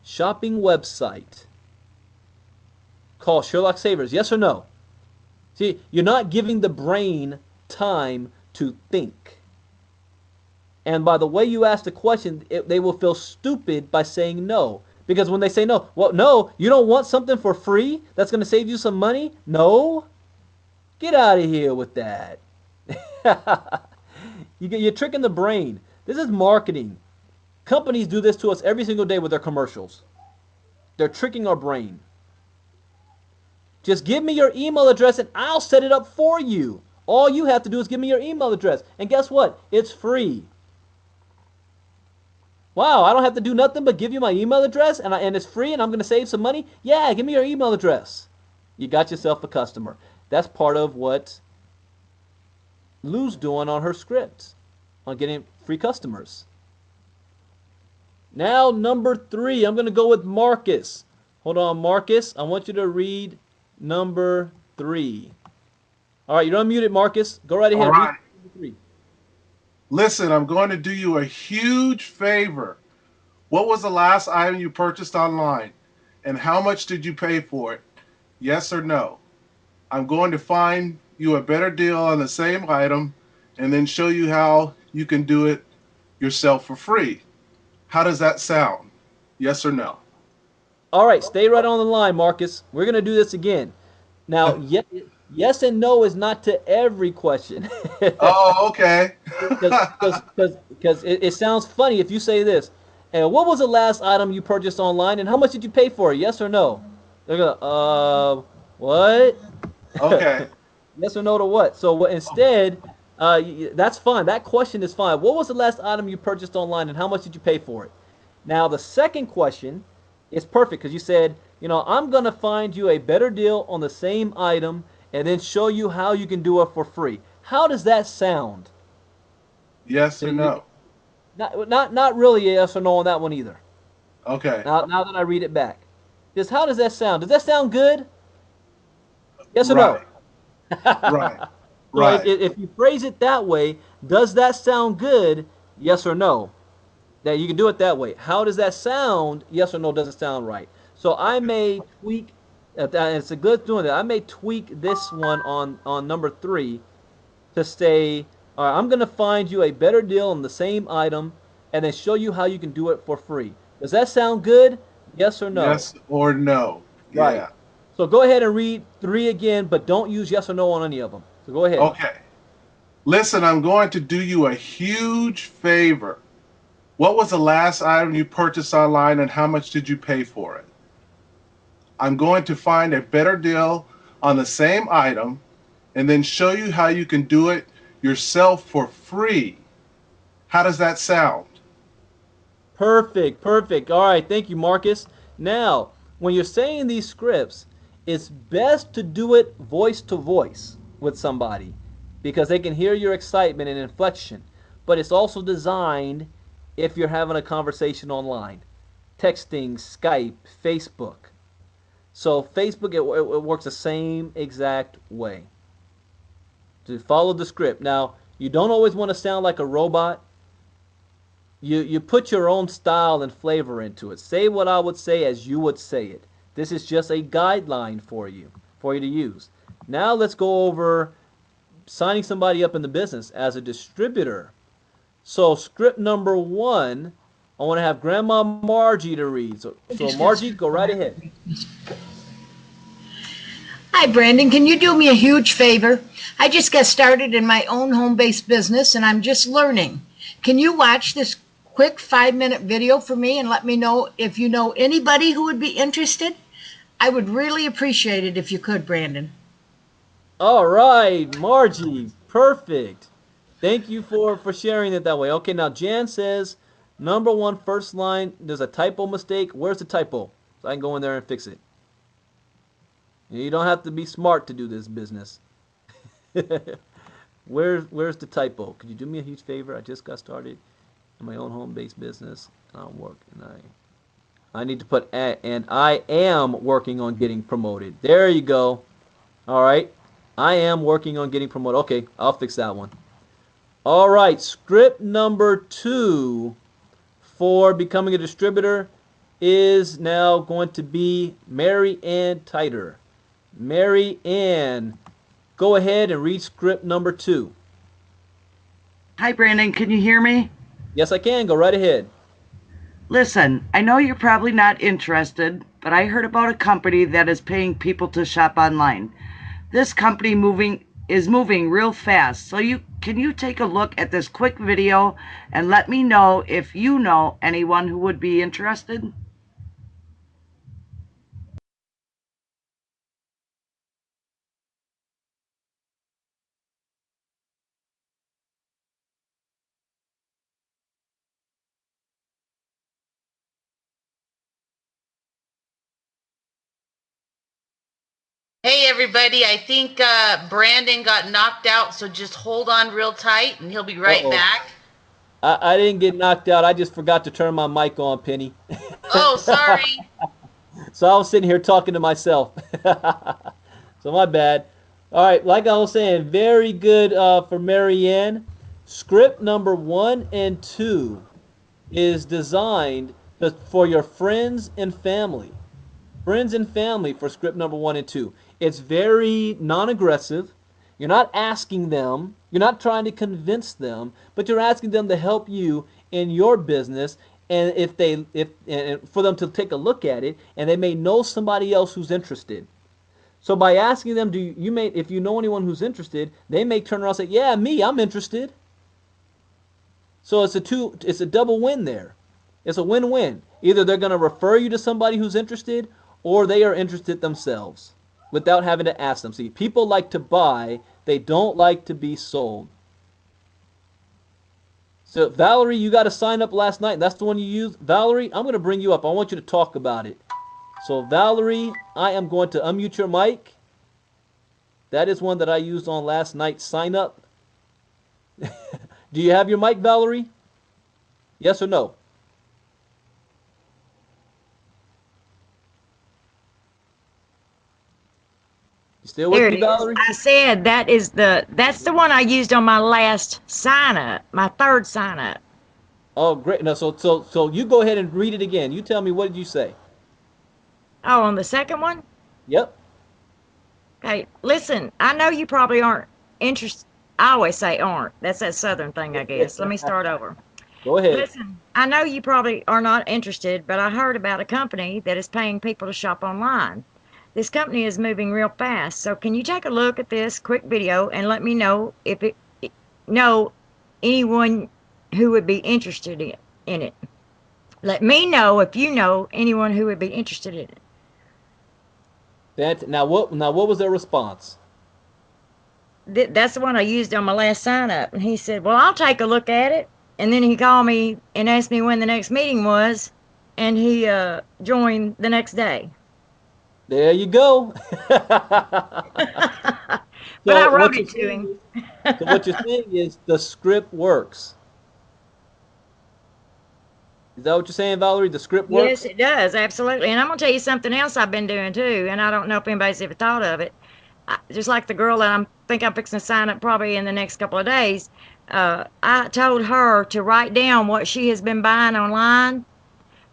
shopping website called Sherlock Savers? Yes or no? See, you're not giving the brain time to think. And by the way you ask the question, they will feel stupid by saying no. Because when they say no, well, no, you don't want something for free that's going to save you some money? No? Get out of here with that. You're tricking the brain. This is marketing. Companies do this to us every single day with their commercials. They're tricking our brain. Just give me your email address and I'll set it up for you. All you have to do is give me your email address. And guess what? It's free. Wow, I don't have to do nothing but give you my email address and it's free and I'm going to save some money? Yeah, give me your email address. You got yourself a customer. That's part of what Lou's doing on her script, on getting free customers. Now, number 3, I'm going to go with Marcus. Hold on, Marcus. I want you to read number 3. All right, you're unmuted, Marcus. Go right ahead. All right. Read number 3. Listen, I'm going to do you a huge favor. What was the last item you purchased online? And how much did you pay for it? Yes or no? I'm going to find you a better deal on the same item and then show you how you can do it yourself for free. How does that sound? Yes or no? All right, stay right on the line, Marcus. We're going to do this again. Now, yes and no is not to every question. Oh, okay. Because it sounds funny if you say this. And what was the last item you purchased online, and how much did you pay for it? Yes or no? They're gonna, what? Okay. Yes or no to what? So instead, that's fine. That question is fine. What was the last item you purchased online, and how much did you pay for it? Now, the second question is perfect because you said, I'm gonna find you a better deal on the same item, and then show you how you can do it for free. How does that sound? Yes or no? Not really a yes or no on that one either. Okay. Now that I read it back, just how does that sound? Does that sound good? Yes or Right. no? Right. So Right. if you phrase it that way, does that sound good? Yes or no? That you can do it that way. How does that sound? Yes or no doesn't sound right. So I may tweak. It's a good doing that. I may tweak this one on number 3 to say, all right, I'm going to find you a better deal on the same item and then show you how you can do it for free. Does that sound good? Yes or no? Yes or no? Right. Yeah. So go ahead and read 3 again, but don't use yes or no on any of them. So go ahead. Okay. Listen, I'm going to do you a huge favor. What was the last item you purchased online and how much did you pay for it? I'm going to find a better deal on the same item and then show you how you can do it yourself for free. How does that sound? Perfect, perfect. All right, thank you, Marcus. Now, when you're saying these scripts, it's best to do it voice to voice with somebody because they can hear your excitement and inflection. But it's also designed if you're having a conversation online, texting, Skype, Facebook. So Facebook, it works the same exact way. To follow the script. Now, you don't always want to sound like a robot. You put your own style and flavor into it. Say what I would say as you would say it. This is just a guideline for you to use. Now let's go over signing somebody up in the business as a distributor. So script number 1, I want to have Grandma Margie to read. So Margie, go right ahead. Hi, Brandon. Can you do me a huge favor? I just got started in my own home-based business and I'm just learning. Can you watch this quick 5-minute video for me and let me know if you know anybody who would be interested? I would really appreciate it if you could, Brandon. All right, Margie, perfect. Thank you for sharing it that way. Okay, now Jan says, number 1, first line, there's a typo mistake. Where's the typo? So I can go in there and fix it. You don't have to be smart to do this business. Where's the typo? Could you do me a huge favor? I just got started in my own home-based business. I'm working. I need to put and I am working on getting promoted. There you go. All right. I am working on getting promoted. Okay, I'll fix that one. All right, script number 2 for becoming a distributor is now going to be Mary Ann Titer. Mary Ann, go ahead and read script number 2. Hi, Brandon. Can you hear me? Yes, I can. Go right ahead. Listen, I know you're probably not interested, but I heard about a company that is paying people to shop online. This company is moving real fast. So can you take a look at this quick video and let me know if you know anyone who would be interested? Hey everybody, I think Brandon got knocked out, so just hold on real tight and he'll be right Uh-oh. back. I didn't get knocked out. I just forgot to turn my mic on, Penny. Oh, sorry. So I was sitting here talking to myself. So my bad. All right, like I was saying, very good for Marianne. Script number 1 and 2 is designed for your friends and family. Friends and family for script number 1 and 2. It's very non-aggressive. You're not asking them, you're not trying to convince them, but you're asking them to help you in your business, and and for them to take a look at it, and they may know somebody else who's interested. So by asking them, if you know anyone who's interested, they may turn around and say, "Yeah, me, I'm interested." So it's a double win there. It's a win-win. Either they're going to refer you to somebody who's interested, or they are interested themselves without having to ask them. See, people like to buy, they don't like to be sold. So Valerie, you got to sign up last night. That's the one you used. Valerie, I'm going to bring you up. I want you to talk about it. So Valerie, I am going to unmute your mic. That is one that I used on last night's sign up. Do you have your mic, Valerie? Yes or no? You still with There me, it is. Valerie? I said that's the one I used on my last sign up, my third sign up. Oh, great. No, so you go ahead and read it again. You tell me, what did you say? Oh, on the second one? Yep. Okay, listen, I know you probably aren't interested. I always say aren't. That's that southern thing, I guess. Let me start over. Go ahead. Listen, I know you probably are not interested, but I heard about a company that is paying people to shop online. This company is moving real fast, so can you take a look at this quick video and let me know if it know anyone who would be interested in it. Let me know if you know anyone who would be interested in it. Now what was their response? That's the one I used on my last sign up. And he said, well, I'll take a look at it. And then he called me and asked me when the next meeting was. And he joined the next day. There you go. But I So wrote what you're it to saying him. is, so what you're saying is the script works. Is that what you're saying, Valerie? The script Yes, works? it does. Absolutely. And I'm going to tell you something else I've been doing too. And I don't know if anybody's ever thought of it. Just like the girl that I'm fixing to sign up probably in the next couple of days. I told her to write down what she has been buying online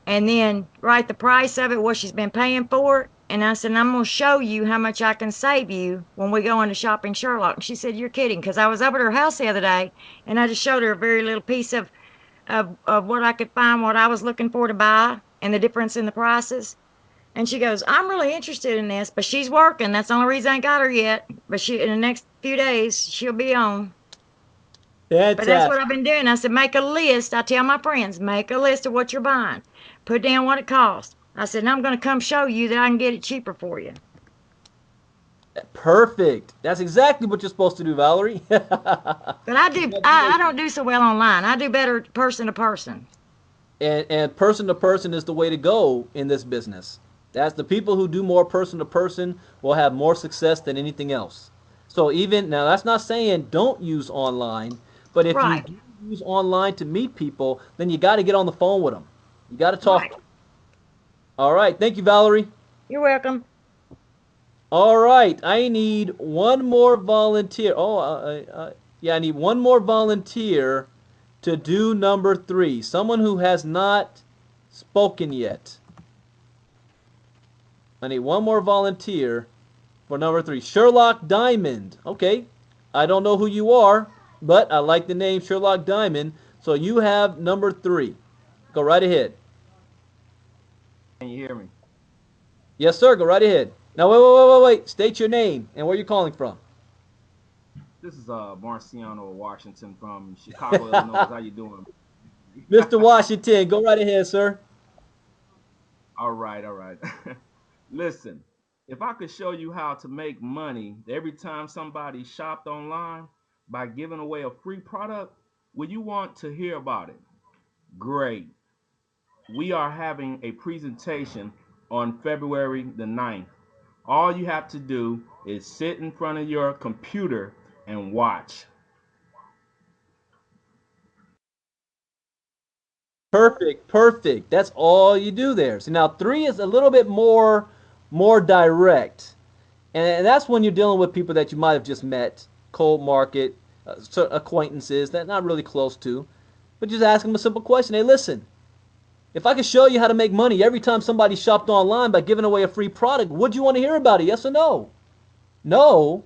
and then write the price of it, what she's been paying for it. And I said, I'm going to show you how much I can save you when we go into shopping Sherlock. And she said, you're kidding. Because I was over at her house the other day and I just showed her a very little piece of what I could find, what I was looking for to buy and the difference in the prices. And she goes, I'm really interested in this, but she's working. That's the only reason I ain't got her yet. But in the next few days, she'll be on. But that's what Fantastic. I've been doing. I said, make a list. I tell my friends, make a list of what you're buying. Put down what it costs. I said, and I'm going to come show you that I can get it cheaper for you. Perfect. That's exactly what you're supposed to do, Valerie. But I don't do so well online. I do better person to person. And person to person is the way to go in this business. That's the people who do more person to person will have more success than anything else. So even now, that's not saying don't use online, but if you Right, do use online to meet people, then you got to get on the phone with them. You got to talk right. to them. All right. Thank you, Valerie. You're welcome. All right, I need one more volunteer. Yeah, I need one more volunteer to do number 3. Someone who has not spoken yet. I need one more volunteer for number 3. Sherlock Diamond. Okay, I don't know who you are, but I like the name Sherlock Diamond. So you have number 3. Go right ahead. Can you hear me? Yes, sir. Go right ahead. Now, wait. State your name and where you're calling from. This is Marciano Washington from Chicago, Illinois. How you doing? Mr. Washington, go right ahead, sir. All right, all right. Listen, if I could show you how to make money every time somebody shopped online by giving away a free product, would you want to hear about it? Great. We are having a presentation on February the 9th. All you have to do is sit in front of your computer and watch. Perfect, perfect. That's all you do there. So now 3 is a little bit more direct. And that's when you're dealing with people that you might have just met, cold market, acquaintances that not really close to, but just ask them a simple question. Hey, listen, if I could show you how to make money every time somebody shopped online by giving away a free product, would you want to hear about it? Yes or no? No.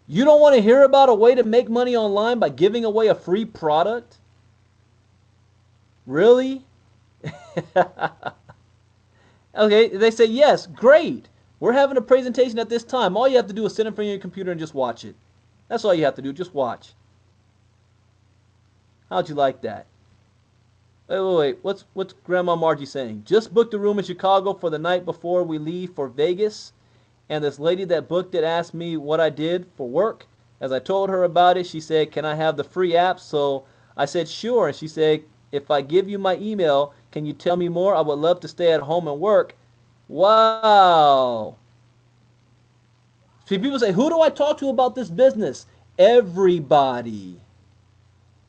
You don't want to hear about a way to make money online by giving away a free product? Really? Okay, they say, yes, great. We're having a presentation at this time. All you have to do is sit in front of your computer and just watch it. That's all you have to do, just watch. How'd you like that? Wait. What's Grandma Margie saying? Just booked a room in Chicago for the night before we leave for Vegas. And this lady that booked it asked me what I did for work. As I told her about it, she said, can I have the free app? So I said, sure. And she said, if I give you my email, can you tell me more? I would love to stay at home and work. Wow. See, people say, who do I talk to about this business? Everybody.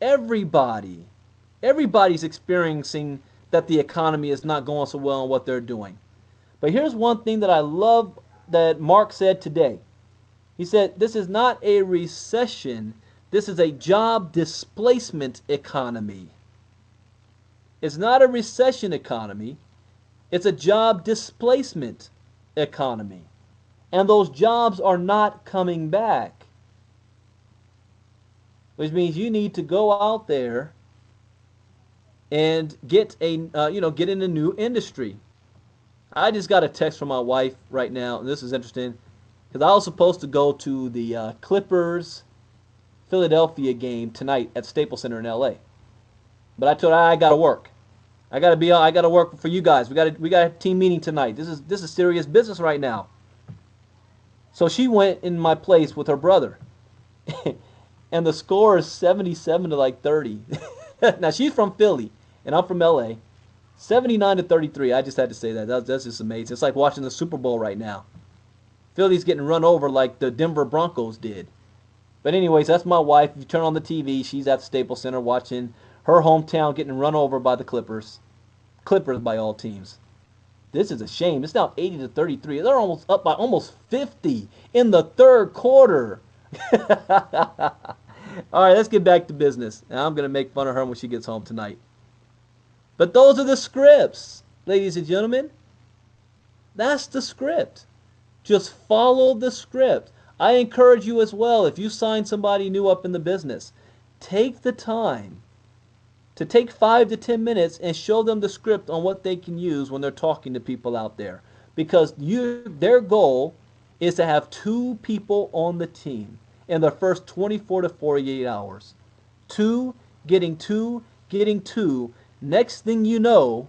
Everybody. Everybody's experiencing that the economy is not going so well in what they're doing. But here's one thing that I love that Mark said today. He said, this is not a recession. This is a job displacement economy. It's not a recession economy. It's a job displacement economy. And those jobs are not coming back. Which means you need to go out there and get get in a new industry. I just got a text from my wife right now, and this is interesting because I was supposed to go to the Clippers Philadelphia game tonight at Staples Center in LA. But I told her I gotta work. I gotta work for you guys. We got a team meeting tonight. This is serious business right now. So she went in my place with her brother. And the score is 77 to like 30. Now she's from Philly and I'm from LA. 79 to 33. I just had to say that. That's just amazing. It's like watching the Super Bowl right now. Philly's getting run over like the Denver Broncos did. But anyways, that's my wife. If you turn on the TV, she's at the Staples Center watching her hometown getting run over by the Clippers. Clippers by all teams. This is a shame. It's now 80 to 33. They're almost up by almost 50 in the third quarter. All right, let's get back to business. And I'm going to make fun of her when she gets home tonight. But those are the scripts, ladies and gentlemen. That's the script. Just follow the script. I encourage you as well, if you sign somebody new up in the business, take the time to take 5 to 10 minutes and show them the script on what they can use when they're talking to people out there. Because their goal is to have 2 people on the team in the first 24 to 48 hours. 2, getting 2, getting 2. Next thing you know,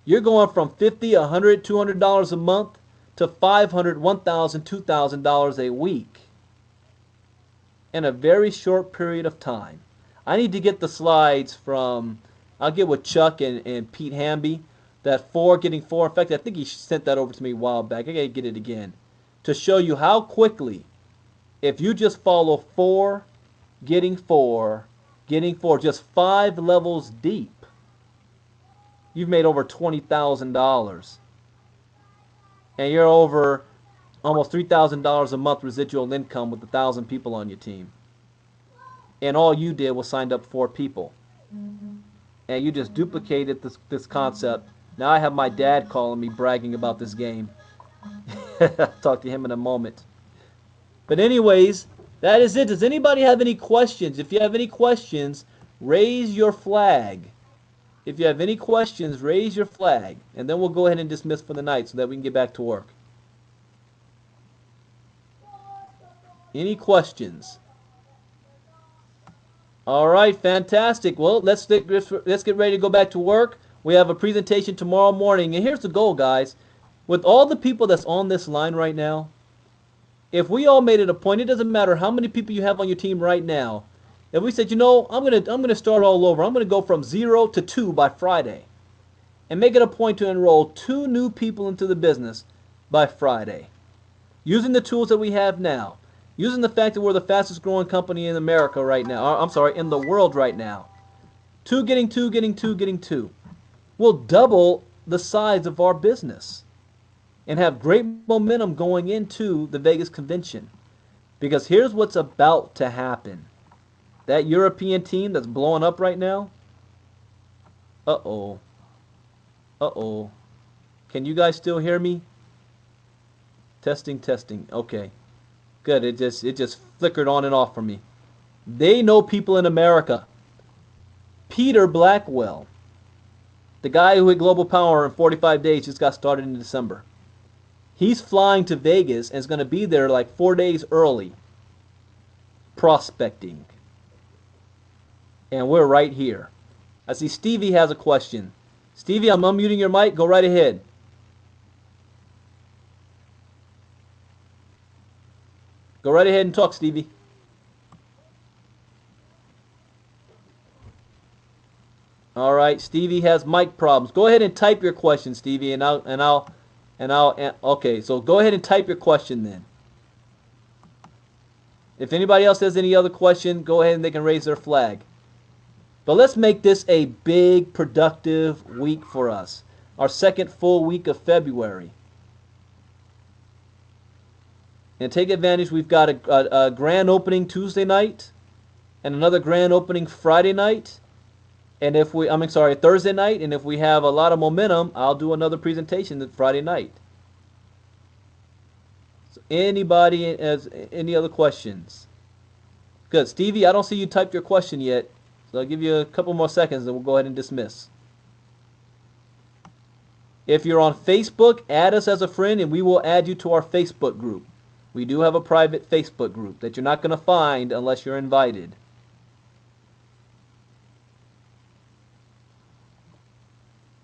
you're going from $50, $100, $200 a month to $500, $1,000, $2,000 a week in a very short period of time. I need to get the slides from, I'll get with Chuck and Pete Hamby, that 4 getting 4. In fact, I think he sent that over to me a while back. I got to get it again to show you how quickly, if you just follow 4, getting 4, getting 4, just 5 levels deep, you've made over $20,000. And you're over almost $3,000 a month residual income with 1,000 people on your team. And all you did was signed up 4 people. And you just duplicated this concept. Now I have my dad calling me bragging about this game. I'll talk to him in a moment. But anyways, that is it. Does anybody have any questions? If you have any questions, raise your flag. If you have any questions, raise your flag. And then we'll go ahead and dismiss for the night so that we can get back to work. Any questions? All right, fantastic. Well, let's get ready to go back to work. We have a presentation tomorrow morning. And here's the goal, guys. With all the people that's on this line right now, if we all made it a point, it doesn't matter how many people you have on your team right now. If we said, you know, I'm gonna start all over. I'm gonna go from 0 to 2 by Friday, and make it a point to enroll 2 new people into the business by Friday, using the tools that we have now, using the fact that we're the fastest growing company in America right now. I'm sorry, in the world right now. 2 getting 2 getting 2 getting 2. We'll double the size of our business and have great momentum going into the Vegas convention. Because here's what's about to happen. That European team that's blowing up right now. Uh-oh. Uh-oh. Can you guys still hear me? Testing, testing. Okay. Good. It just flickered on and off for me. They know people in America. Peter Blackwell, the guy who hit Global Power in 45 days, just got started in December. He's flying to Vegas and is going to be there like 4 days early, prospecting. And we're right here. I see Stevie has a question. Stevie, I'm unmuting your mic. Go right ahead. Go right ahead and talk, Stevie. All right, Stevie has mic problems. Go ahead and type your question, Stevie, okay, so go ahead and type your question then. If anybody else has any other question, go ahead and they can raise their flag. But let's make this a big, productive week for us. Our second full week of February. And take advantage, we've got a grand opening Tuesday night and another grand opening Friday night. And if we, Thursday night, and if we have a lot of momentum, I'll do another presentation Friday night. So anybody has any other questions? Good. Stevie, I don't see you typed your question yet. So I'll give you a couple more seconds and we'll go ahead and dismiss. If you're on Facebook, add us as a friend and we will add you to our Facebook group. We do have a private Facebook group that you're not going to find unless you're invited.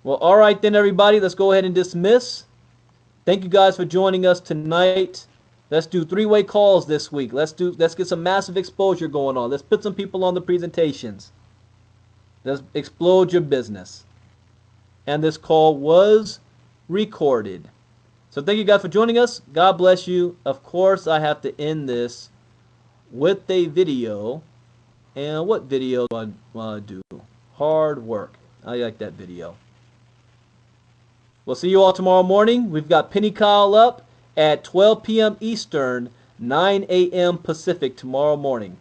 Well, all right then, everybody. Let's go ahead and dismiss. Thank you guys for joining us tonight. Let's do 3-way calls this week. Let's get some massive exposure going on. Let's put some people on the presentations. Let's explode your business. And this call was recorded. So thank you guys for joining us. God bless you. Of course, I have to end this with a video. And what video do I want to do? Hard work. I like that video. We'll see you all tomorrow morning. We've got Penny Kyle up at 12 p.m. Eastern, 9 a.m. Pacific tomorrow morning.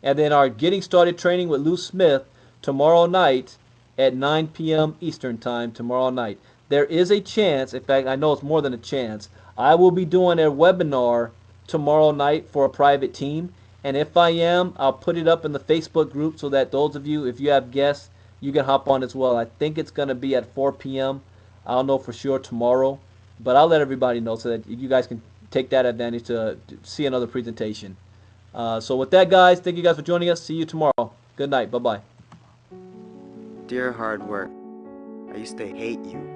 And then our Getting Started training with Lou Smith tomorrow night at 9 p.m. Eastern time tomorrow night. There is a chance, in fact, I know it's more than a chance, I will be doing a webinar tomorrow night for a private team. And if I am, I'll put it up in the Facebook group so that those of you, if you have guests, you can hop on as well. I think it's going to be at 4 p.m. I'll know for sure tomorrow, but I'll let everybody know so that you guys can take that advantage to see another presentation. So with that, guys, thank you guys for joining us. See you tomorrow. Good night. Bye-bye. Dear hard work, I used to hate you.